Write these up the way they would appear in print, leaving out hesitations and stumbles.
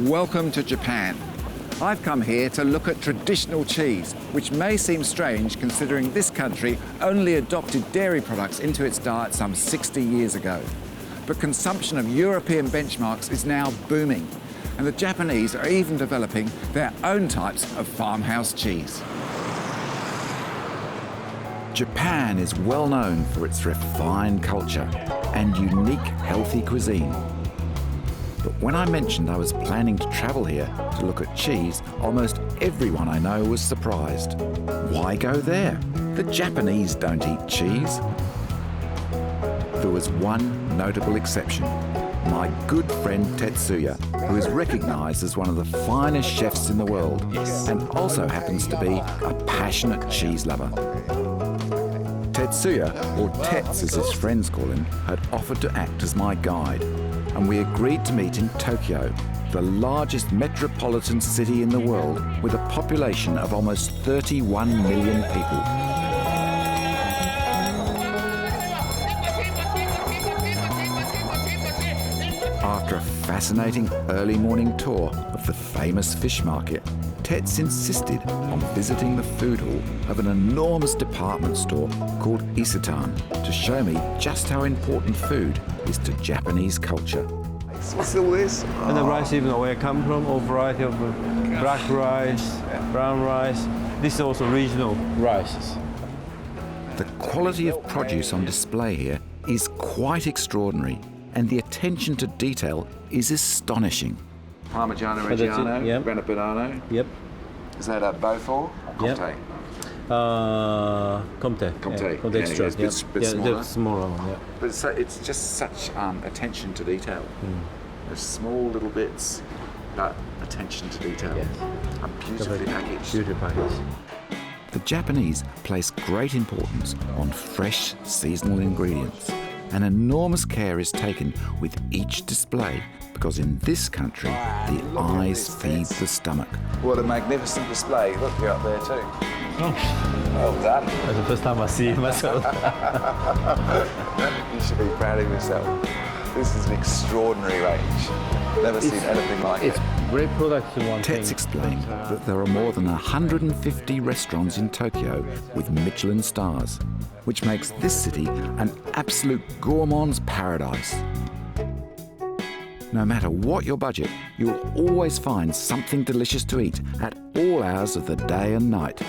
Welcome to Japan. I've come here to look at traditional cheese, which may seem strange considering this country only adopted dairy products into its diet some 60 years ago. But consumption of European benchmarks is now booming, and the Japanese are even developing their own types of farmhouse cheese. Japan is well known for its refined culture and unique healthy cuisine. But when I mentioned I was planning to travel here to look at cheese, almost everyone I know was surprised. Why go there? The Japanese don't eat cheese. There was one notable exception. My good friend Tetsuya, who is recognised as one of the finest chefs in the world, and also happens to be a passionate cheese lover. Tetsuya, or Tets as his friends call him, had offered to act as my guide, and we agreed to meet in Tokyo, the largest metropolitan city in the world with a population of almost 31 million people. After a fascinating early morning tour of the famous fish market, Tets insisted on visiting the food hall of an enormous department store called Isetan to show me just how important food is to Japanese culture. What's all this? And the rice, even where I come from, a variety of black rice, brown rice. This is also regional rices. The quality of produce on display here is quite and the attention to detail is astonishing. Parmigiano Reggiano, yep. Grana Yep. Is that a Beaufort or Comte? Yep. Comte. Comte. Yeah, Comte Yeah, extra. it's a bit smaller. The smaller one, yeah. But it's just such attention to detail. There's small little bits, but attention to detail. Yes. And beautifully packaged. Beautifully packaged. The Japanese place great importance on fresh seasonal ingredients, and enormous care is taken with each display because in this country, the eyes feed the stomach. What a magnificent display. Look, you're up there too. Oh. Well done. That's the first time I see it myself. You should be proud of yourself. This is an extraordinary range. Never seen anything like it. It's great products in one thing. Tets explained that there are more than 150 restaurants in Tokyo with Michelin stars, which makes this city an absolute gourmand's paradise. No matter what your budget, you'll always find something delicious to eat at all hours of the day and night.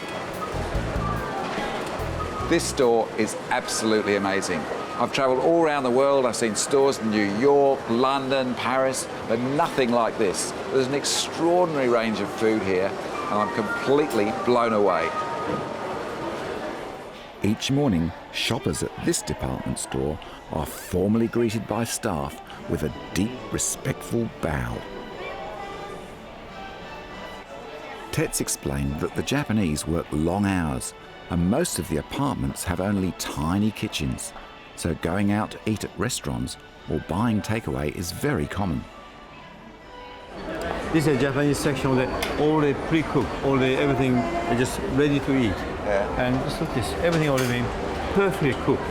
This store is absolutely amazing. I've travelled all around the world. I've seen stores in New York, London, Paris, but nothing like this. There's an extraordinary range of food here, and I'm completely blown away. Each morning, shoppers at this department store are formally greeted by staff with a deep, respectful bow. Tets explained that the Japanese work long hours, and most of the apartments have only tiny kitchens, so going out to eat at restaurants or buying takeaway is very common. This is a Japanese section where all the pre-cooked, everything is just ready to eat. Yeah. And just look this, everything already been perfectly cooked.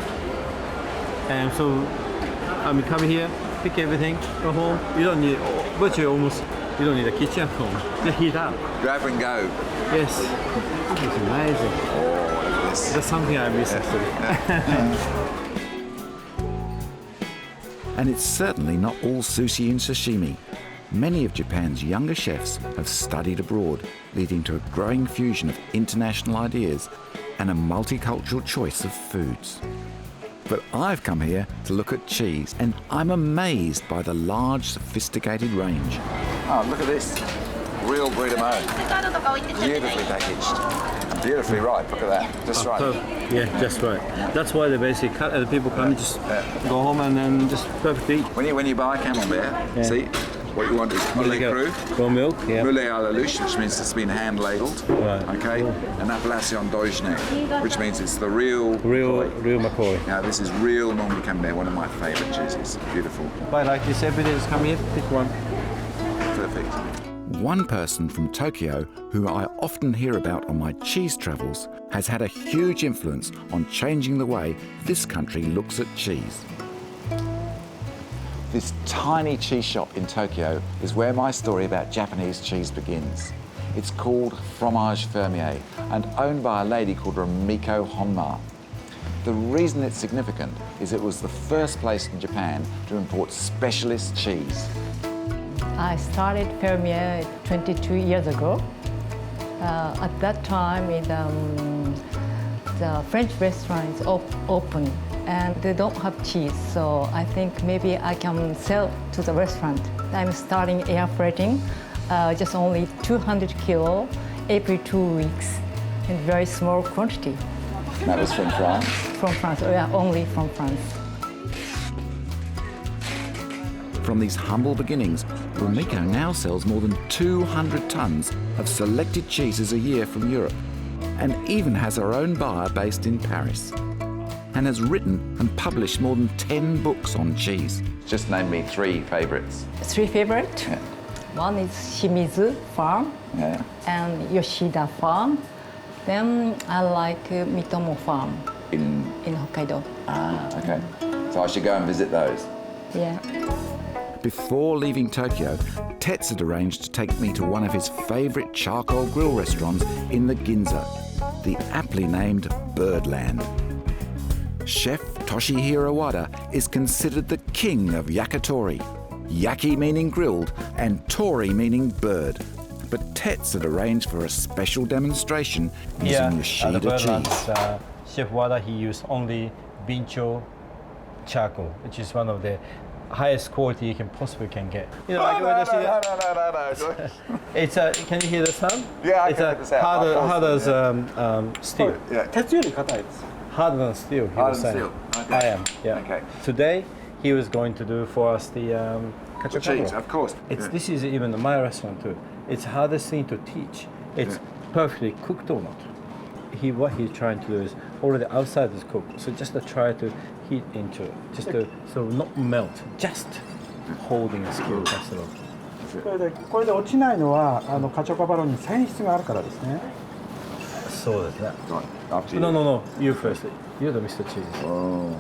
And so, come here, pick everything, go home. You don't need, virtually almost, you don't need a kitchen at home. Just heat up. Grab and go. Yes. It's amazing. Oh, look at this. That's something I miss actually. And it's certainly not all sushi and sashimi. Many of Japan's younger chefs have studied abroad, leading to a growing fusion of international ideas and a multicultural choice of foods. But I've come here to look at cheese, and I'm amazed by the large, sophisticated range. Oh, look at this. Real Brie de Meaux. Beautifully packaged. And beautifully ripe. Look at that. Just right. Yeah, just right. That's why they basically cut, the people come just go home and then just perfectly eat. When you buy camembert, see, what you want is moulé cru, raw milk, yeah. moulé à la louche, which means it's been hand ladled, Right. okay, and appellation d'origine, which means it's the real McCoy. Now this is real Normand camembert, one of my favourite cheeses. Beautiful. I like this every day. Just come here, pick one. Perfect. One person from Tokyo, who I often hear about on my cheese travels, has had a huge influence on changing the way this country looks at cheese. This tiny cheese shop in Tokyo is where my story about Japanese cheese begins. It's called Fromage Fermier and owned by a lady called Rumiko Honma. The reason it's significant is it was the first place in Japan to import specialist cheese. I started Fermier 22 years ago. At that time, the French restaurants open and they don't have cheese, so I think maybe I can sell to the restaurant. I'm starting air freighting, just only 200 kilo every 2 weeks in very small quantity. That was from France? From France, yeah, only from France. From these humble beginnings, Rumiko now sells more than 200 tons of selected cheeses a year from Europe, and even has her own buyer based in Paris, and has written and published more than 10 books on cheese. Just name me 3 favourites. 3 favorite? Yeah. One is Shimizu Farm and Yoshida Farm. Then I like Mitomo Farm In Hokkaido. okay. So I should go and visit those. Yeah. Before leaving Tokyo, Tets had arranged to take me to one of his favourite charcoal grill restaurants in the Ginza, the aptly named Birdland. Chef Toshihiro Wada is considered the king of yakitori, yaki meaning grilled and tori meaning bird. But Tets had arranged for a special demonstration using Yoshida cheese. Chef Wada, he used only Bincho charcoal, which is one of the highest quality you can possibly get. You know, No. It's can you hear the sound? Yeah, I it's can hear the sound. hard as steel. Yeah. 鉄より硬いです。 Harder than steel, he Harder was than saying. steel, okay. I am, yeah. Okay. Today, he was going to do for us the The cheese, of course. It's, Yeah. This is even my restaurant too. It's hardest thing to teach. It's perfectly cooked or not. What he's trying to do is already outside is cooked, so just to try to heat into it, just to so not melt, just holding a skin casserole. これで落ちないのはカチョカバロンに繊維質があるからですね。そうですね。 Right, after you. No. You first. You're the Mr. Cheese. Oh.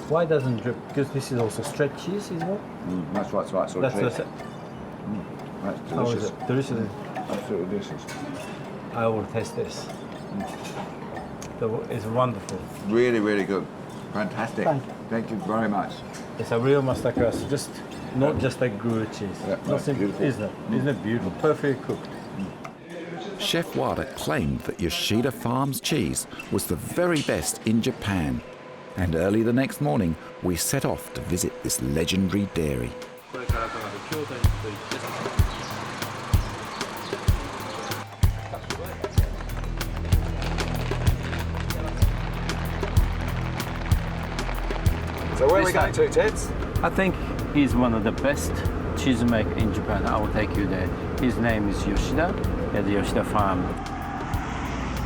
Why doesn't drip? Because this is also stretch cheese, isn't it? That's right, sort of That's treat. it. That's How is delicious. it? Delicious. Absolutely delicious. I will taste this. It's wonderful. Really, really good. Fantastic. Thank you. Thank you very much. It's a real masterclass. Just not just like grilled cheese. Yeah, Not right, simple, beautiful. isn't it? Isn't it beautiful? Perfectly cooked. Chef Wada claimed that Yoshida Farm's cheese was the very best in Japan. And early the next morning, we set off to visit this legendary dairy. So where are we This going to, Teds? I think he's one of the best cheesemaker in Japan. I will take you there. His name is Yoshida at the Yoshida Farm.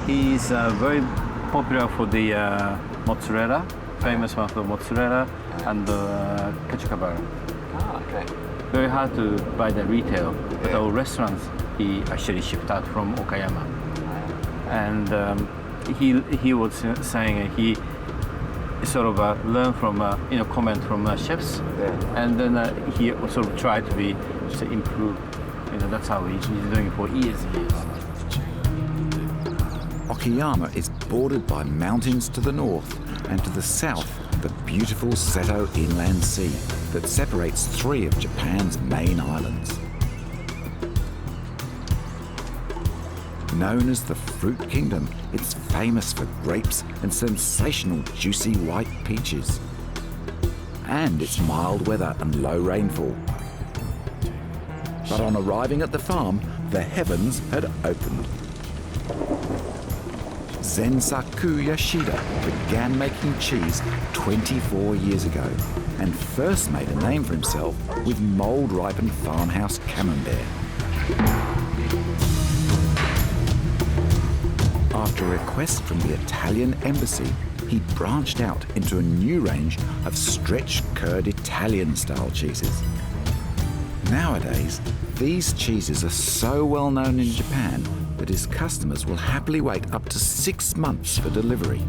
He's very popular for the mozzarella, famous one for mozzarella and caciocavallo. Ah, okay. Very hard to buy the retail, but our restaurants he actually shipped out from Okayama. And he was saying he sort of learned from comment from chefs, and then he sort of tried to be to improve. That's how he's doing it for years and years. Okayama is bordered by mountains to the north, and to the south, the beautiful Seto Inland Sea that separates 3 of Japan's main islands. Known as the Fruit Kingdom, it's famous for grapes and sensational juicy white peaches, and its mild weather and low rainfall. But on arriving at the farm, the heavens had opened. Zensaku Yoshida began making cheese 24 years ago and first made a name for himself with mold-ripened farmhouse camembert. After a request from the Italian embassy, he branched out into a new range of stretch-curd Italian-style cheeses. Nowadays, these cheeses are so well known in Japan that his customers will happily wait up to 6 months for delivery.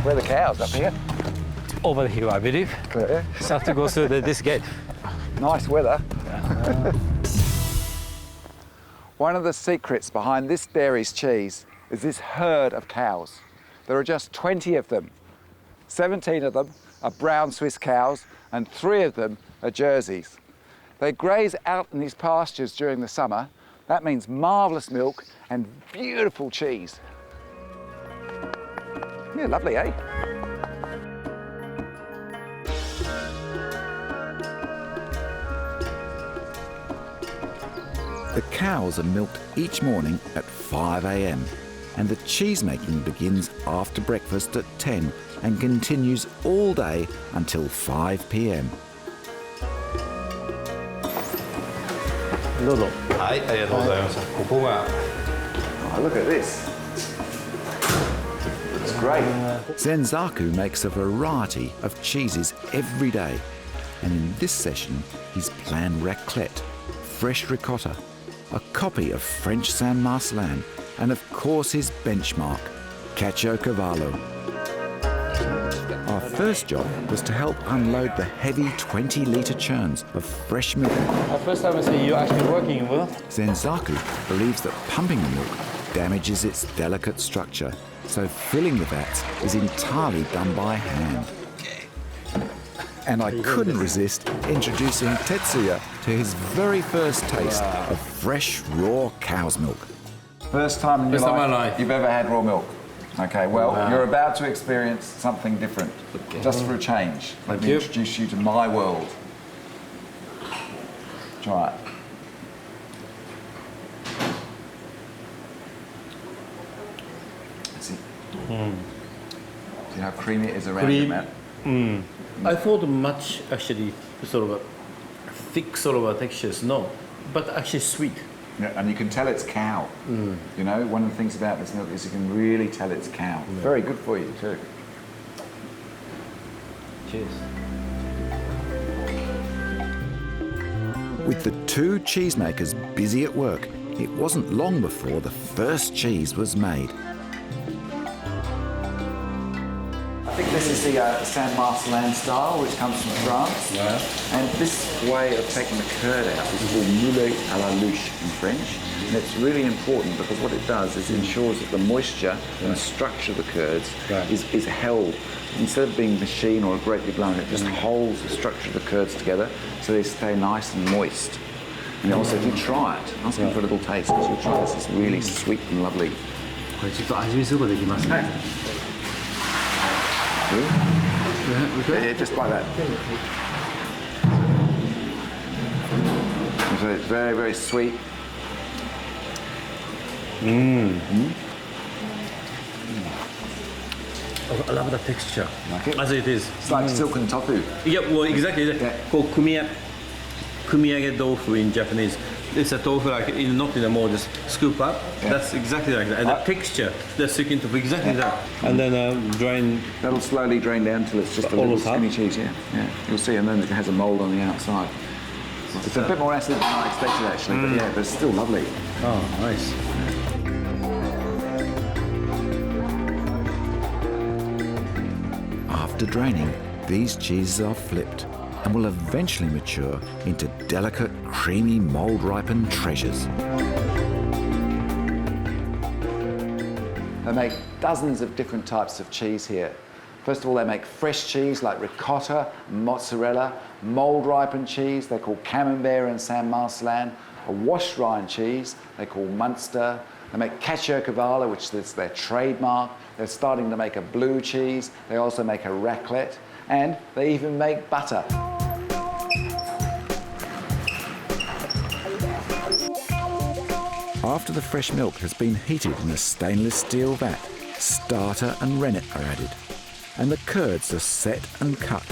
Where are the cows? Up here? Over here, I believe. Clear. Just have to go through this gate. Nice weather. One of the secrets behind this dairy's cheese is this herd of cows. There are just 20 of them. 17 of them are brown Swiss cows and 3 of them are Jerseys. They graze out in these pastures during the summer. That means marvellous milk and beautiful cheese. Yeah, lovely, eh? The cows are milked each morning at 5 a.m. and the cheese making begins after breakfast at 10 and continues all day until 5 p.m. どうぞ。はい、ありがとうございます。ここが Oh, look at this. It's great. Zenzaku makes a variety of cheeses every day, and in this session he's planned raclette, fresh ricotta, a copy of French San Marcelin, and of course his benchmark, Caciocavallo. Our first job was to help unload the heavy 20-litre churns of fresh milk. First time I see you actually working with. Zenzaku believes that pumping the milk damages its delicate structure, so filling the vats is entirely done by hand. And I couldn't resist introducing Tetsuya to his very first taste of fresh, raw cow's milk. First time in your First time in my life life. you've ever had raw milk. Okay, well, you're about to experience something different, just for a change. Let me introduce you to my world. Try it. See? See how creamy it is around your mouth? I thought much actually sort of a thick sort of a textures, no, but actually sweet. Yeah, and you can tell it's cow. You know, one of the things about this milk is you can really tell it's cow. Very good for you too. Cheers. With the 2 cheesemakers busy at work, it wasn't long before the first cheese was made. I think this is the San Marcelin style, which comes from France. Yeah. And this way of taking the curd out is called moulé à la louche in French. And it's really important because what it does is ensures that the moisture and the structure of the curds is held. Instead of being machine or greatly blown, it just holds the structure of the curds together so they stay nice and moist. And also, if you try it, ask them for a little taste, because you'll try this. It's really sweet and lovely. これちょっと味見することできますね。 Yeah, just like that. So it's very, very sweet. I love the texture. Like it? As it is. It's like silken tofu. Yeah, well, exactly. Yeah. こう組み上げ豆腐 in Japanese. It's a tofu like not in a more just scoop up. Yeah. That's exactly like that. And the texture, the chicken tofu, exactly that. And then drain. That'll slowly drain down till it's just a little Almost skinny half. cheese, yeah. You'll see, and then it has a mould on the outside. It's a bit more acid than I expected actually, but yeah, but it's still lovely. Oh, nice. After draining, these cheeses are flipped and will eventually mature into delicate, creamy, mould-ripened treasures. They make dozens of different types of cheese here. First of all, they make fresh cheese like ricotta, mozzarella, mould-ripened cheese, they call camembert and San Marcelin, a washed rind cheese, they call Munster. They make Caciocavallo, which is their trademark. They're starting to make a blue cheese. They also make a raclette, and they even make butter. After the fresh milk has been heated in a stainless steel vat, starter and rennet are added, and the curds are set and cut.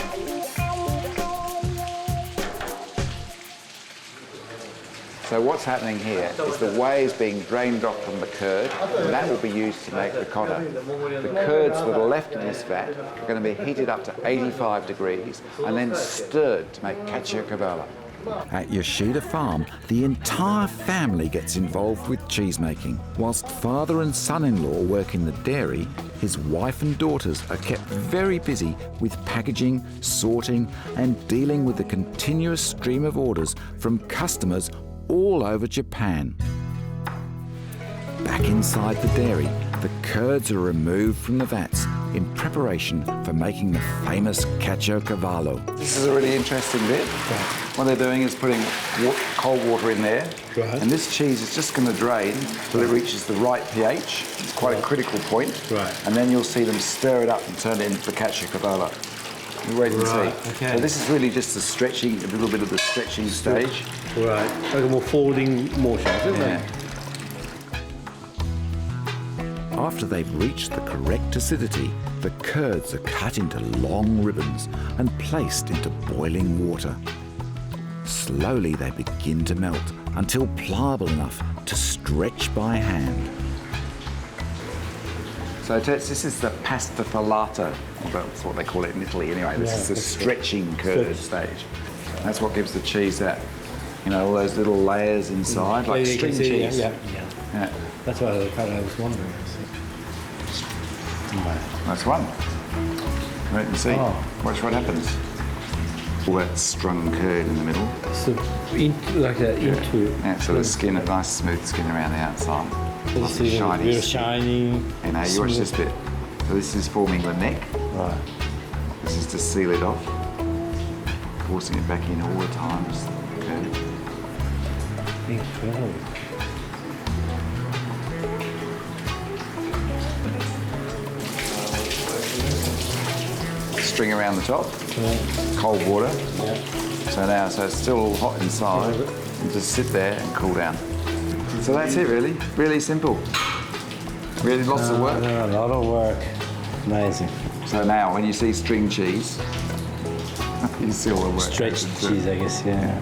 So what's happening here is the whey is being drained off from the curd, and that will be used to make ricotta. The curds that are left in this vat are going to be heated up to 85 degrees and then stirred to make Caciocavallo. At Yoshida Farm, the entire family gets involved with cheese making. Whilst father and son-in-law work in the dairy, his wife and daughters are kept very busy with packaging, sorting, and dealing with the continuous stream of orders from customers all over Japan. Back inside the dairy, the curds are removed from the vats in preparation for making the famous caciocavallo. This is a really interesting bit. What they're doing is putting cold water in there, and this cheese is just going to drain till it reaches the right pH. It's quite a critical point. And then you'll see them stir it up and turn it into the caciocavallo. You wait and see. So this is really just the stretching, a little bit of the stretching stage. Right, like more folding motion, isn't it? After they've reached the correct acidity, the curds are cut into long ribbons and placed into boiling water. Slowly they begin to melt until pliable enough to stretch by hand. So Tets, this is the pasta filato. Well, that's what they call it in Italy anyway. This is the stretching curd stage. That's what gives the cheese that, you know, all those little layers inside, like string cheese. Yeah. That's what I was wondering. Nice one. Wait and see. Watch what happens. All that strung curd in the middle. So into. Yeah, so the skin, a nice smooth skin around the outside. It's shiny. Real shiny. You know, you watch this bit. So this is forming the neck. Right. This is to seal it off. Forcing it back in all the time. Just curd. Incredible. String around the top, cold water. So it's still all hot inside, and just sit there and cool down. So that's it really, really simple. Really lots of work. A lot of work, amazing. So now when you see string cheese, you see all the work. Stretched cheese, I guess, yeah.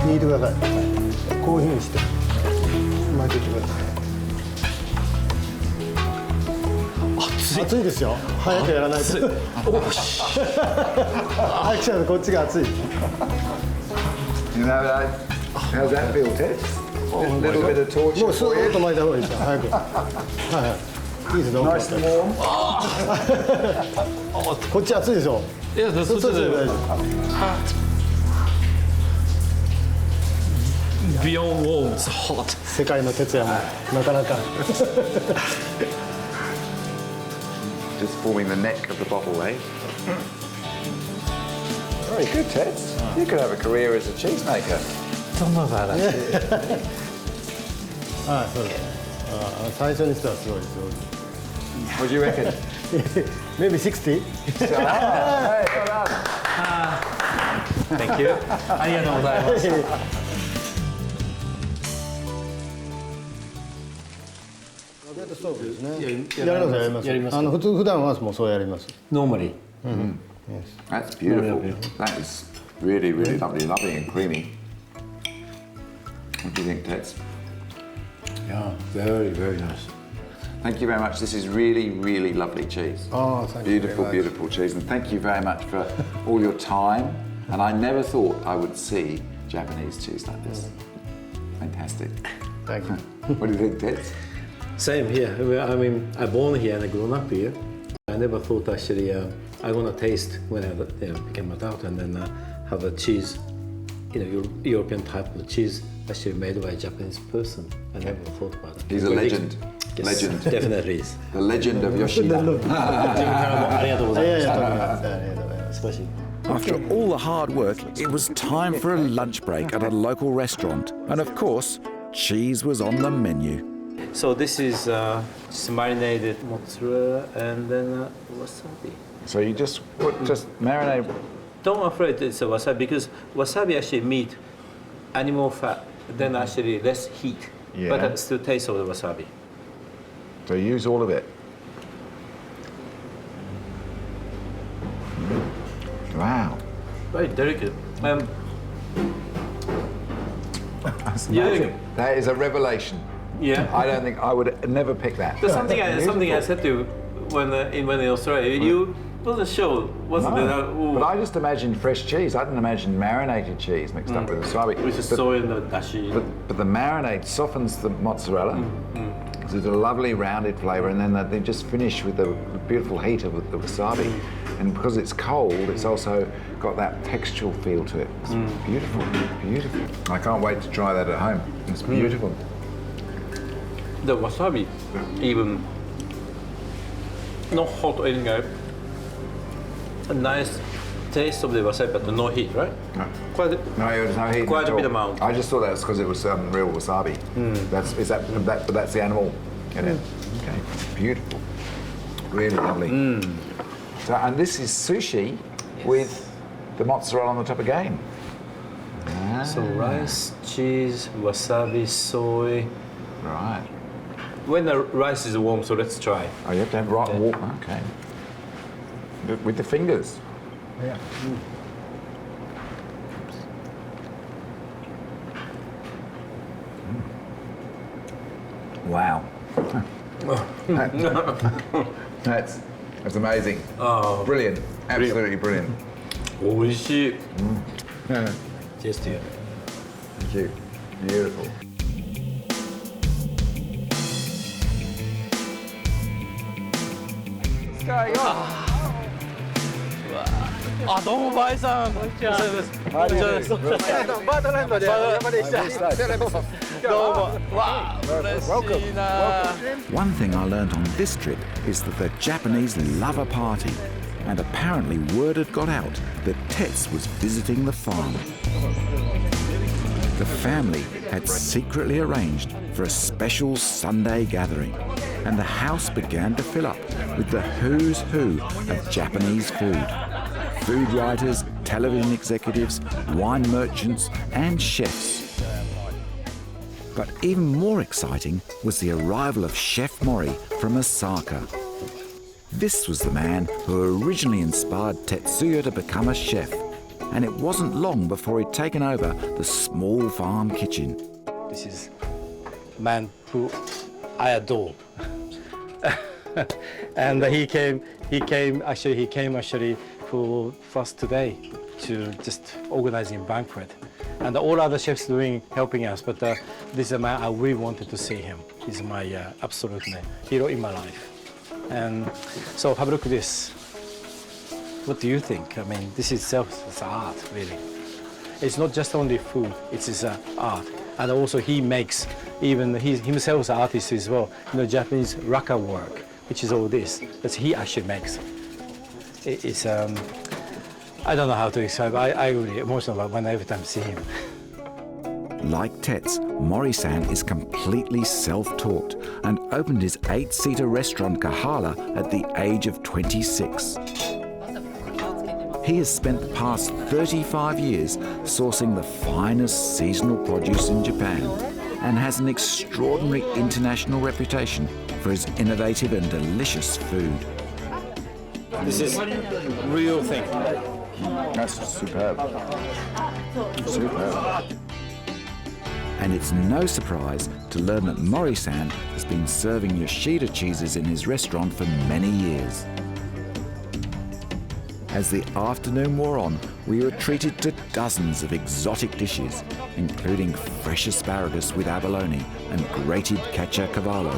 握ってください。こういうふうにして巻いていってください。熱いですよ。早くやらないと。早くしないとこっちが熱い。You know that? How's that feel, Tets? A little bit of torture. もうスーッと巻いた方がいいですよ。早く。はいはい。いいですね。Nice and warm. こっち熱いでしょ。いや、そっちで大丈夫。Beyond warm, it's hot. 世界の徹夜もなかなか。Just forming the neck of the bottle, eh? Very good, Tets. You could have a career as a cheesemaker. Don't know about that. はい、そうです。最初にしてはすごいですよ。What do you reckon? Maybe 60? Hey, well done. Thank you. ありがとうございます。ストーブですね。やります。普段はもうそうやります。Normally. That's beautiful. That is really, really lovely and creamy. What do you think, Tets? Yeah, very, very nice. Thank you very much. This is really, really lovely cheese. Oh, thank you very much. Beautiful cheese. And thank you very much for all your time. And I never thought I would see Japanese cheese like this. Fantastic. Thank you. What do you think, Tets? Same here. I mean, I born here and I grown up here. I never thought actually I'm gonna taste when I became adult and then have a cheese, European type of cheese actually made by a Japanese person. I never thought about it. He's a legend. Yes, Legend. Definitely is. The legend of Yoshida. After all the hard work, it was time for a lunch break at a local restaurant. And of course, cheese was on the menu. So this is just marinated mozzarella and then wasabi. So you just marinate. Don't afraid it's a wasabi because wasabi actually meat animal fat, then actually less heat, but still taste of the wasabi. So you use all of it. Wow. Very delicate. That's amazing. That is a revelation. Yeah. I don't think I would never pick that. There's something I said to you when in Australia. You wasn't sure, wasn't it? But I just imagined fresh cheese. I didn't imagine marinated cheese mixed up with wasabi. With the soy and the dashi. But the marinade softens the mozzarella. So there's a lovely rounded flavour, and then they just finish with the beautiful heat of the wasabi. And because it's cold, it's also got that textural feel to it. It's beautiful, beautiful. I can't wait to try that at home. It's beautiful. The wasabi, even not hot or anything, a nice taste of the wasabi, but no heat, right? No. Quite No, there's no heat. quite at a bit all. amount. I just thought that was because it was real wasabi. But that's the animal in it. Okay, beautiful. Really lovely. So, and this is sushi with the mozzarella on the top again. So rice, cheese, wasabi, soy. Right. When the rice is warm, so let's try. Oh, you have to have right warm. Okay. With the fingers. Yeah. Wow. That's amazing. Oh, Brilliant. Absolutely brilliant. 美味しい。Cheers to you. Thank you. Beautiful. あ、どうもバイさん。こんにちは。こんにちはです。バートランドでお邪魔でした。どうも。わあ、嬉しいな。One thing I learned on this trip is that the Japanese love a party, and apparently word had got out that Tets was visiting the farm. The family had secretly arranged for a special Sunday gathering, and the house began to fill up with the who's who of Japanese food. Food writers, television executives, wine merchants, and chefs. But even more exciting was the arrival of Chef Mori from Osaka. This was the man who originally inspired Tetsuya to become a chef, and it wasn't long before he'd taken over the small farm kitchen. This is man who I adore. And he came actually for first today to just organizing banquet. And all other chefs helping us, but this is a man I really wanted to see him. He's my absolute hero in my life. And so have a look at this. What do you think? I mean, this itself is art, really. It's not just only food, it's his art. And also he makes, even he himself is an artist as well, Japanese raka work, which is all this, that he actually makes. It's, I don't know how to describe, I really emotional every time I see him. Like Tets, Mori-san is completely self-taught and opened his 8-seater restaurant Kahala at the age of 26. He has spent the past 35 years sourcing the finest seasonal produce in Japan and has an extraordinary international reputation for his innovative and delicious food. This is real thing. That's superb. Superb. And it's no surprise to learn that Mori-san has been serving Yoshida cheeses in his restaurant for many years. As the afternoon wore on, we were treated to dozens of exotic dishes, including fresh asparagus with abalone and grated caciocavallo,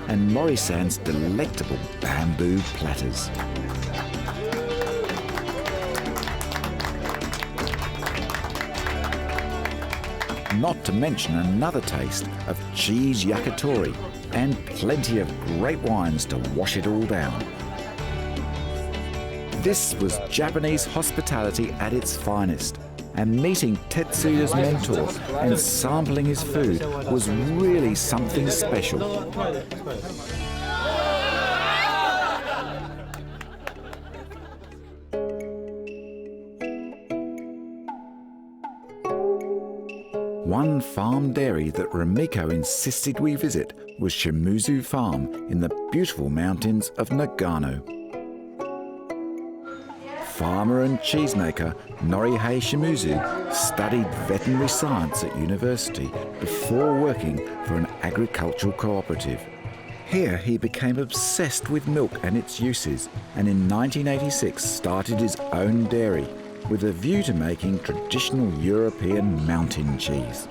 and Mori-san's delectable bamboo platters. Not to mention another taste of cheese yakitori and plenty of great wines to wash it all down. This was Japanese hospitality at its finest, and meeting Tetsuya's mentor and sampling his food was really something special. One farm dairy that Rumiko insisted we visit was Shimizu Farm in the beautiful mountains of Nagano. Farmer and cheesemaker Norihei Shimizu studied veterinary science at university before working for an agricultural cooperative. Here he became obsessed with milk and its uses, and in 1986 started his own dairy with a view to making traditional European mountain cheese.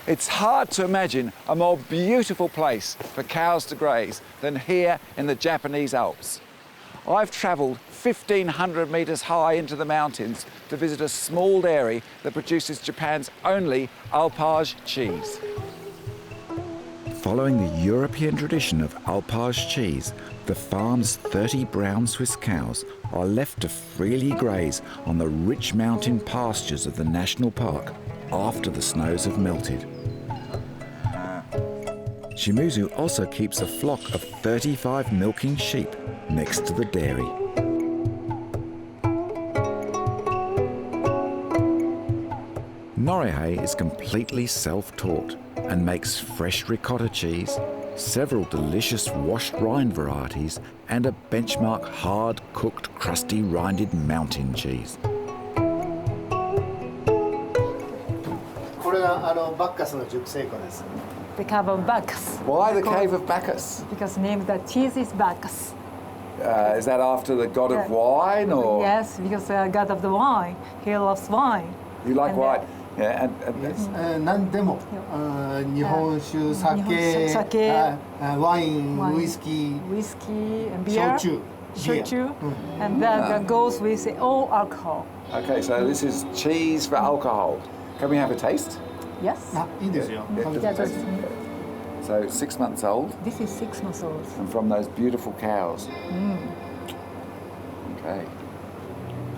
It's hard to imagine a more beautiful place for cows to graze than here in the Japanese Alps. I've travelled 1,500 metres high into the mountains to visit a small dairy that produces Japan's only Alpage cheese. Following the European tradition of Alpage cheese, the farm's 30 brown Swiss cows are left to freely graze on the rich mountain pastures of the national park after the snows have melted. Shimizu also keeps a flock of 35 milking sheep next to the dairy. Norihei is completely self-taught and makes fresh ricotta cheese, several delicious washed rind varieties, and a benchmark hard-cooked, crusty, rinded mountain cheese. これがバッカスの熟成庫です。 The cave of Bacchus. Why the Cave of Bacchus? Because named the cheese is Bacchus. Is that after the god of wine, or? Yes, because god of the wine. He loves wine. You like And, wine? Yeah, and 何でも日本酒、酒、ワイン、ウイスキー、 Whiskey and beer. 焼酎、 Shochu. And that goes with all alcohol. okay, so this is cheese for alcohol. Can we have a taste? Yes. いいですよ。 So 6 months old, This is 6 months old. and from those beautiful cows. Okay,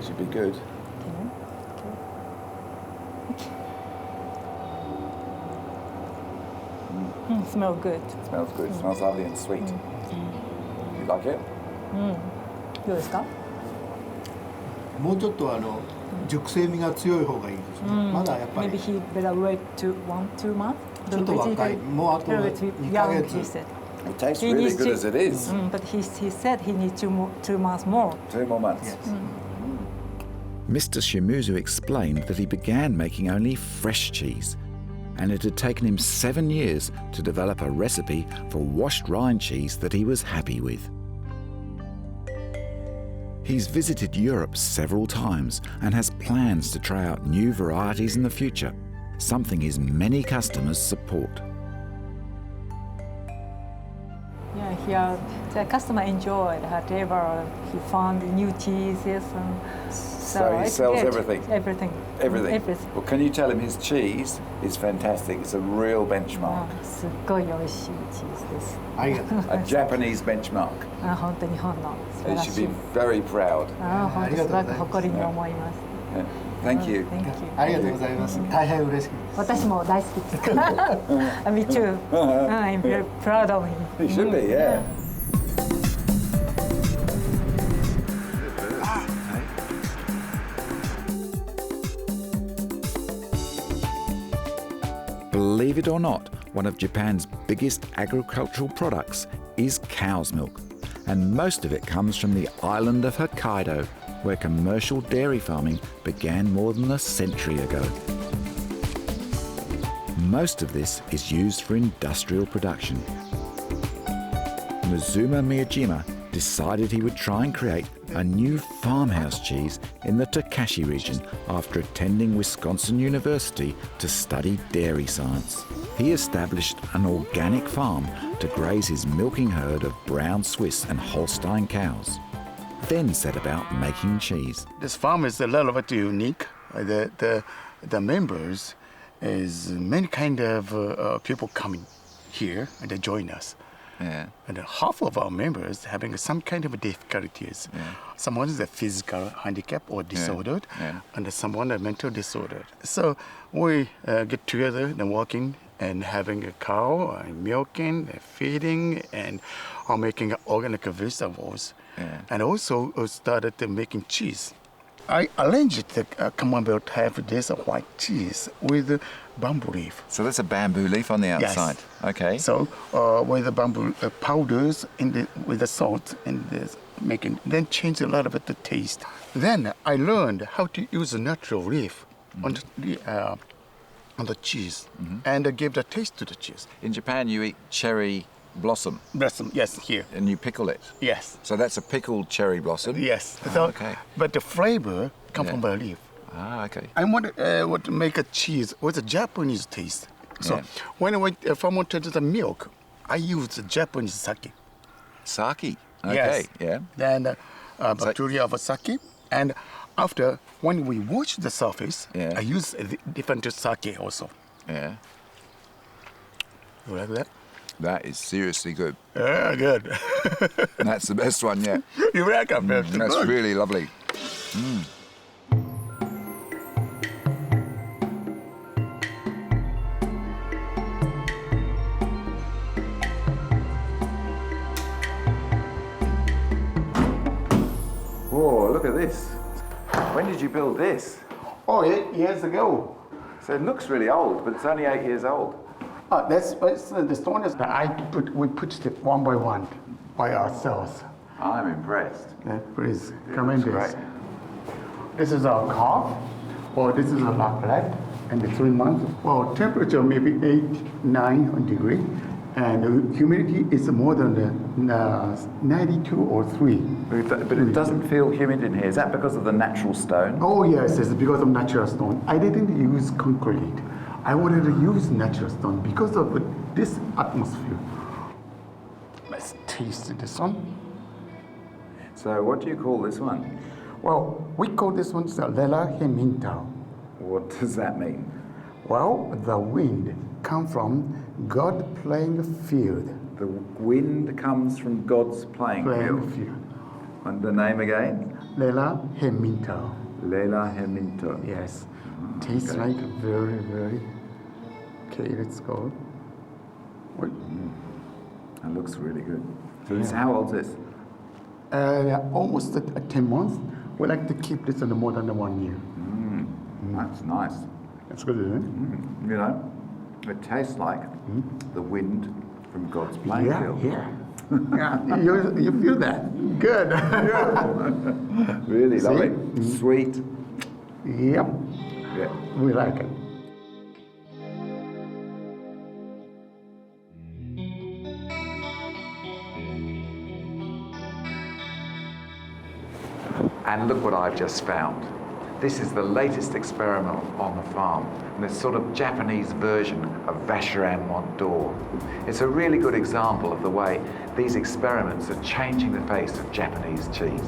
should be good. Smell good. Smells good. Smells lovely and sweet. You like it? どうですか？もうちょっと熟成味が強い方がいいですね。まだやっぱり Maybe he better wait 2 months. ちょっと若い。もうあと2ヶ Young, 月 he。said. It tastes He really needs good to- as it is. But he said he needs 2 months more. 2 more months. Yes. Mr. Shimizu explained that he began making only fresh cheese, and it had taken him 7 years to develop a recipe for washed rind cheese that he was happy with. He's visited Europe several times and has plans to try out new varieties in the future, something his many customers support. Yeah, the customer enjoyed whatever he found new cheeses and So he it's sells good. everything? Everything. Everything. Everything. Well, can you tell him his cheese is fantastic? It's a real benchmark. すっごい美味しいチーズです。ありがとう。 A Japanese benchmark. 本当に日本の素晴 He ら should し be い。very proud. 本当すごく誇りに思います。 Thank you. Thank you. ありがとうございます。大変嬉しいです。私も大好きです。Me too. I'm very proud of him. He should be, yeah. Believe it or not, one of Japan's biggest agricultural products is cow's milk, and most of it comes from the island of Hokkaido, where commercial dairy farming began more than a century ago. Most of this is used for industrial production. Mizuma Miyajima decided he would try and create a new farmhouse cheese in the Takashi region after attending Wisconsin University to study dairy science. He established an organic farm to graze his milking herd of brown Swiss and Holstein cows, then set about making cheese. This farm is a little bit unique. The members is many kind of people coming here and they join us. Yeah. And half of our members having some kind of difficulties. Yeah. Someone is a physical handicap or disordered, Yeah. and someone a mental disorder. So we get together and working and having a cow, and milking, and feeding, and making organic vegetables. Yeah. And also started making cheese. I arranged the camembert to have this white cheese with bamboo leaf. So that's a bamboo leaf on the outside. Yes. Okay. So with the bamboo powders with the salt and then change a lot of the taste. Then I learned how to use a natural leaf on the cheese and give the taste to the cheese. In Japan, you eat cherry blossom Blossom, yes, here. and you pickle it. Yes. So that's a pickled cherry blossom. Yes. Ah, So, okay. but the flavor comes from the leaf. Ah, okay. I want to make a cheese with a Japanese taste. So Yeah. when I fermented the milk, I use Japanese sake. Sake. Okay. Yes. Yeah. Then bacteria of sake. And after, when we wash the surface, Yeah. I use a different sake also. Yeah. You like that? That is seriously good. Yeah, good. That's the best one yet. You welcome. That's really lovely. Whoa, look at this. When did you build this? Oh, 8 years ago. So it looks really old, but it's only 8 years old. That's the stone is that we put it one by one by ourselves. I'm impressed. Yeah, please come in. Looks great. This is our calf, or this is a laplet, and the 3 months. Well, temperature maybe 8-9 degree, and the humidity is more than 92 or 3. But it doesn't feel humid in here. Is that because of the natural stone? Oh yes, it's because of natural stone. I didn't use concrete. I wanted to use natural stone because of this atmosphere. Let's taste this one. So what do you call this one? Well, we call this one Lela Heminta. What does that mean? Well, the wind comes from God playing field. The wind comes from God's playing Playing field. field. And the name again? Lela Heminta. Lela Heminto. Yes. Tastes okay. like very, very. Okay, let's go. Wait. That looks really good. So this, how old is this? Almost 10 months. We like to keep this in more than 1 year. That's nice. That's good, isn't it? You know, it tastes like the wind from God's playing field. Yeah. Yeah, you feel that? Good. Really See? lovely. Sweet. Yep. Yeah. We like it. And look what I've just found. This is the latest experiment on the farm, and this sort of Japanese version of Vacherin Mont d'Or. It's a really good example of the way these experiments are changing the face of Japanese cheese.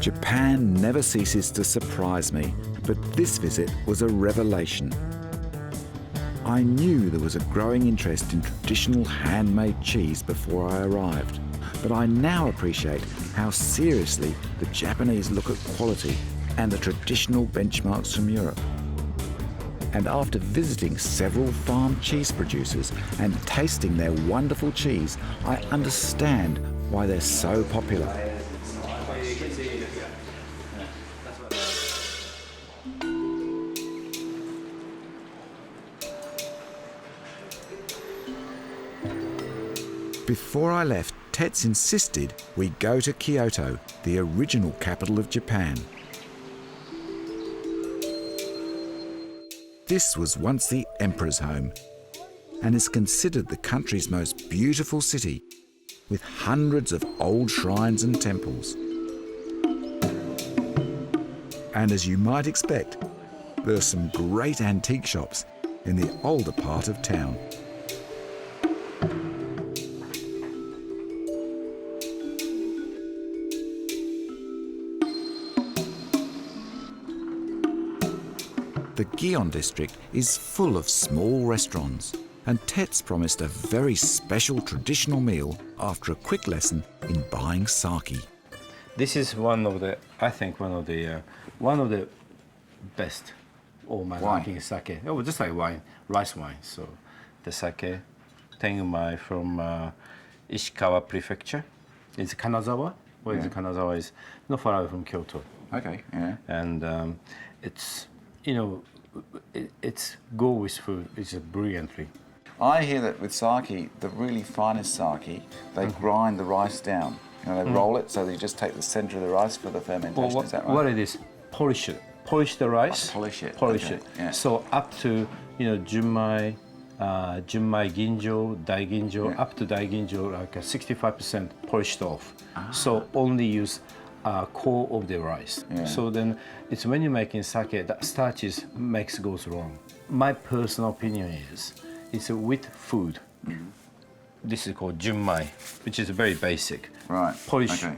Japan never ceases to surprise me, but this visit was a revelation. I knew there was a growing interest in traditional handmade cheese before I arrived, but I now appreciate how seriously the Japanese look at quality and the traditional benchmarks from Europe. And after visiting several farm cheese producers and tasting their wonderful cheese, I understand why they're so popular. Before I left, Tets insisted we go to Kyoto, the original capital of Japan. This was once the emperor's home and is considered the country's most beautiful city, with hundreds of old shrines and temples. And as you might expect, there are some great antique shops in the older part of town. The Gion district is full of small restaurants, and Tets promised a very special traditional meal after a quick lesson in buying sake. This is one of the, I think, one of the best all-my-liking sake. Oh, just like wine, rice wine. So the sake, Tenumai from Ishikawa Prefecture. It's Kanazawa. Well, yeah. Kanazawa is not far away from Kyoto. Okay, yeah. And it's, you know, it's go with food. It's brilliantly. I hear that with sake, the really finest sake, they grind the rice down. You know, they roll it, so they just take the center of the rice for the fermentation. Well, is that right? What it is, polish it. Polish the rice. Polish it. Polish okay. it. Yeah. So up to, you know, Junmai ginjo, daiginjo, Yeah. up to daiginjo, like 65% polished off. So only use core of the rice. Yeah. So then it's when you're making sake, that starches goes wrong. My personal opinion is, it's with food. This is called junmai, which is very basic. Right. Polish, okay.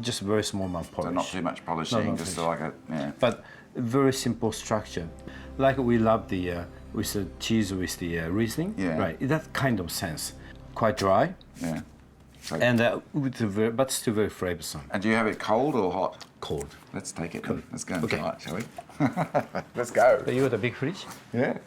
just very small amount polish. So not too much polishing, No, just polish. like a, yeah. But very simple structure. Like we love the with the cheese with the Riesling, Yeah. right? That kind of sense. Quite dry, Yeah. So, and with the but still very flavorsome. and do you have it cold or hot? Cold. Let's take it. Then. Let's go and Okay. try it, shall we? Let's go. You got a big fridge? Yeah.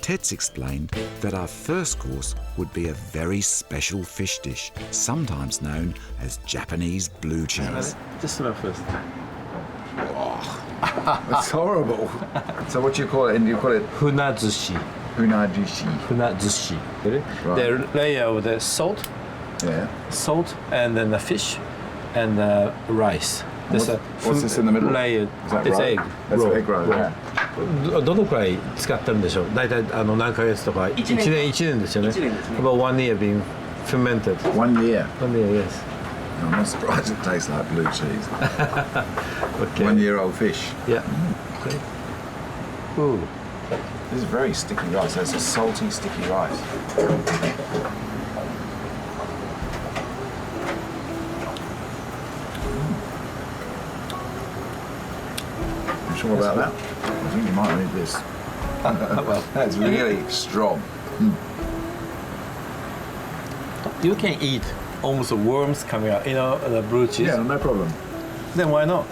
Tets explained that our first course would be a very special fish dish, sometimes known as Japanese blue cheese. Just smell first. That's horrible. So what do you call it? And you call it Funazushi. unajushi. Funazushi. Right. The layer of the salt, Yeah. and then the fish, and rice. What's this in the middle? Layer. Is that It's roe? egg. That's roe. egg roe. Yeah. どのくらい使ってるんでしょう。大体何ヶ月とか1年ですよね。About 1 year being fermented. 1 year. 1 year, yes. I'm not surprised it tastes like blue cheese. Okay. 1 year old fish. Yeah. Okay. Ooh. This is very sticky rice. That's a salty, sticky rice. You sure about that? I think you might need this. Well, That's really strong. you can eat almost worms coming out, you know, the blue cheese. Yeah, no problem. Then why not?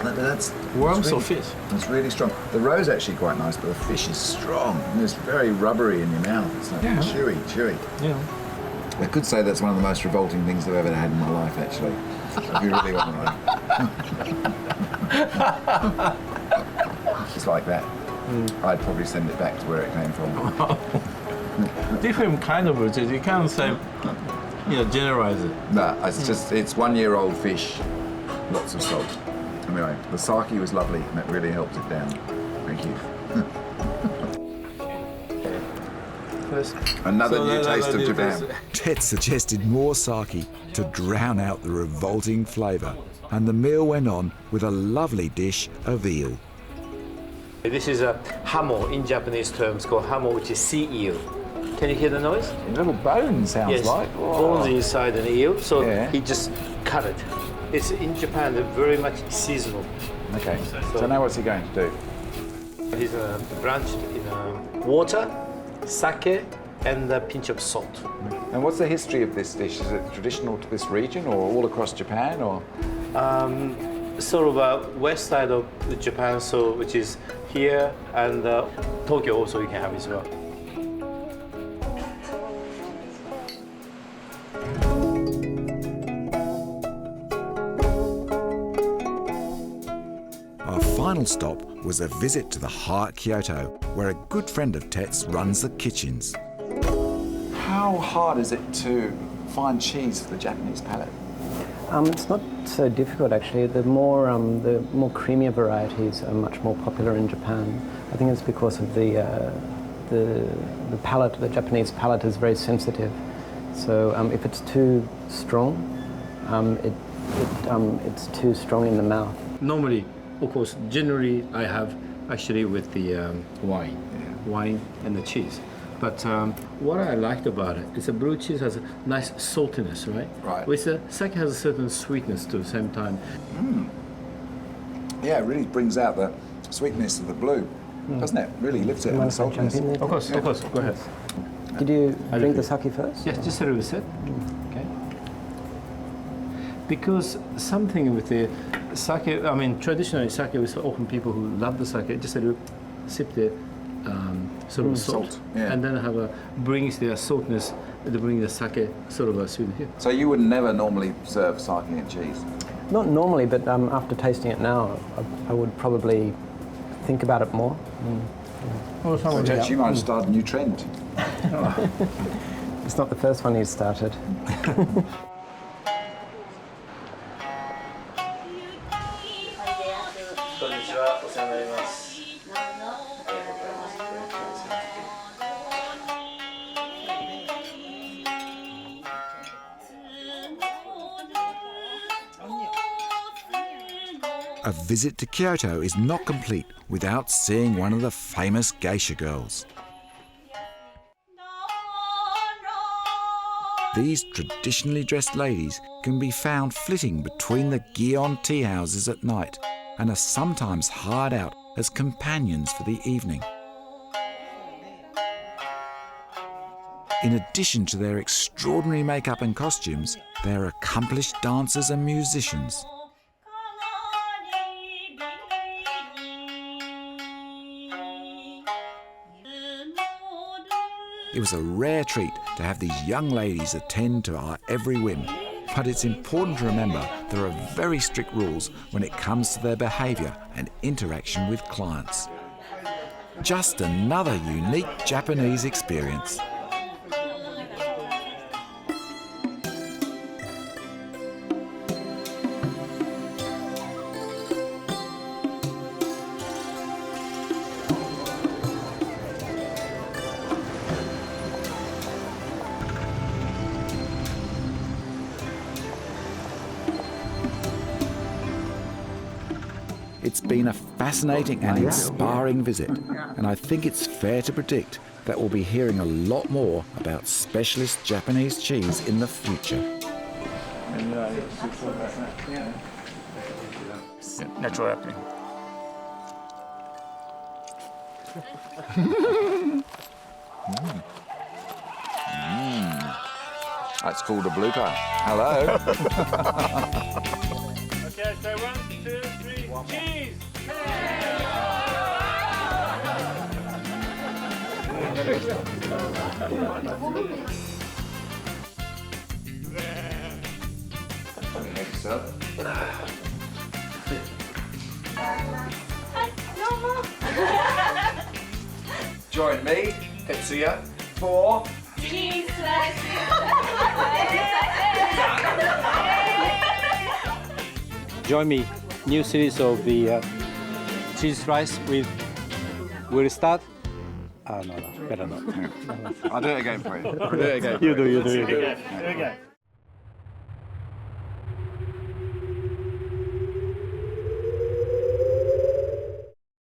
That's Worms really, or fish? It's really strong. The roe's actually quite nice, but the fish is strong. And it's very rubbery in your mouth. It's like chewy. Yeah. I could say that's one of the most revolting things I've ever had in my life, actually. If you really want to know. It's like that. I'd probably send it back to where it came from. Different kind of blue cheese. You can't say, you know, generalize it. No, it's 1 year old fish, lots of salt. Anyway, the sake was lovely and that really helped it down. Thank you. Another new taste of Japan. Tets suggested more sake to drown out the revolting flavour, and the meal went on with a lovely dish of eel. This is a hamo in Japanese terms called hamo, which is sea eel. Can you hear the noise? A little bone sounds Yes, like. bones inside an eel, so Yeah. he just cut it. It's in Japan, they're very much seasonal. Okay, so now what's he going to do? He's branched in water, sake, and a pinch of salt. And what's the history of this dish? Is it traditional to this region or all across Japan? Or Sort of west side of Japan, so which is here, and Tokyo also you can have as well. Our final stop was a visit to the heart Kyoto, where a good friend of Tets runs the kitchens. how hard is it to find cheese for the Japanese palate? It's not so difficult actually. The more creamier varieties are much more popular in Japan. I think it's because of the palate. The Japanese palate is very sensitive. So if it's too strong, it's too strong in the mouth. Normally, of course, generally I have actually with the wine and the cheese. But what I liked about it is the blue cheese has a nice saltiness, right? Right. With the sake has a certain sweetness to the same time. Yeah, it really brings out the sweetness of the blue, doesn't it? Really lifts it. And the saltiness. Of course, go ahead. Did you drink the sake first? Yes, just a little bit. Okay. Because something with the sake, I mean, traditionally sake is often people who love the sake, just a little sip the sort of salt, and then brings their saltness to bring the sake sort of a sweetness here. So you would never normally serve sake and cheese? Not normally, but after tasting it now, I would probably think about it more. Well, you might have started a new trend. It's not the first one he's started. A visit to Kyoto is not complete without seeing one of the famous geisha girls. These traditionally dressed ladies can be found flitting between the Gion tea houses at night and are sometimes hired out as companions for the evening. In addition to their extraordinary makeup and costumes, they are accomplished dancers and musicians. It was a rare treat to have these young ladies attend to our every whim, but it's important to remember there are very strict rules when it comes to their behaviour and interaction with clients. Just another unique Japanese experience. It's been a fascinating and inspiring visit, and I think it's fair to predict that we'll be hearing a lot more about specialist Japanese cheese in the future. Natural apple. That's called a blooper. Hello. Okay, so 1, 2, 3, cheese! Join me, Tetsuya, for cheese slices. Join me, new series of the cheese rice with Will start. No, better not. I'll do it again for you. I'll do it again. You do. Here we go.